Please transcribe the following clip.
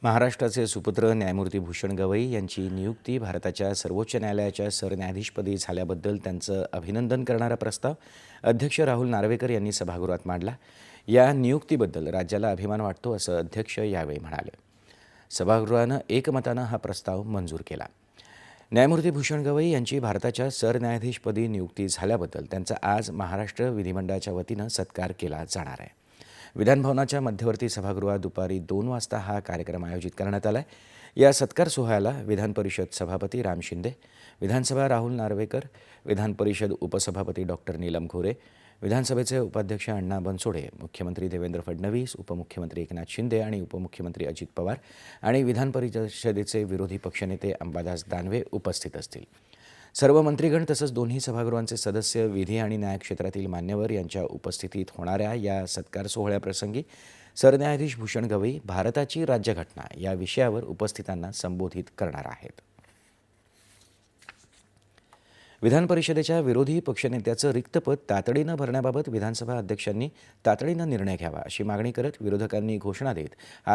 महाराष्ट्राचे सुपुत्र न्यायमूर्ती भूषण गवई यांची नियुक्ती भारताच्या सर्वोच्च न्यायालयाच्या सरन्यायाधीशपदी झाल्याबद्दल त्यांचं अभिनंदन करणारा प्रस्ताव अध्यक्ष राहुल नार्वेकर यांनी सभागृहात मांडला। या नियुक्तीबद्दल राज्याला अभिमान वाटतो असं अध्यक्ष यावेळी म्हणाले। सभागृहानं एकमतानं हा प्रस्ताव मंजूर केला। न्यायमूर्ती भूषण गवई यांची भारताच्या सरन्यायाधीशपदी नियुक्ती झाल्याबद्दल त्यांचा आज महाराष्ट्र विधिमंडळाच्या वतीनं सत्कार केला जाणार आहे। विधानभवनाच्या मध्यवर्ती सभागृहात दुपारी 2 वाजता हा कार्यक्रम आयोजित करण्यात आला आहे। या सत्कार सोहळ्याला विधान परिषद सभापती राम शिंदे, विधानसभा राहुल नार्वेकर, विधान परिषद उपसभापती डॉक्टर नीलम गोरे, विधानसभेचे उपाध्यक्ष अण्णा बनसोडे, मुख्यमंत्री देवेंद्र फडणवीस, उपमुख्यमंत्री एकनाथ शिंदे आणि उपमुख्यमंत्री अजित पवार आणि विधान परिषदेचे विरोधी पक्षनेते अंबादास दानवे उपस्थित असतील। सर्व मंत्रीगण तसंच दोन्ही सभागृहांचे सदस्य, विधी आणि न्याय क्षेत्रातील मान्यवर यांच्या उपस्थितीत होणाऱ्या या सत्कार सोहळ्याप्रसंगी सरन्यायाधीश भूषण गवई भारताची राज्यघटना या विषयावर उपस्थितांना संबोधित करणार आहेत। विधान परिषदेच्या विरोधी पक्षनेत्याचं रिक्त पद तातडीनं भरण्याबाबत विधानसभा अध्यक्षांनी तातडीनं निर्णय घ्यावा अशी मागणी करत विरोधकांनी घोषणा देत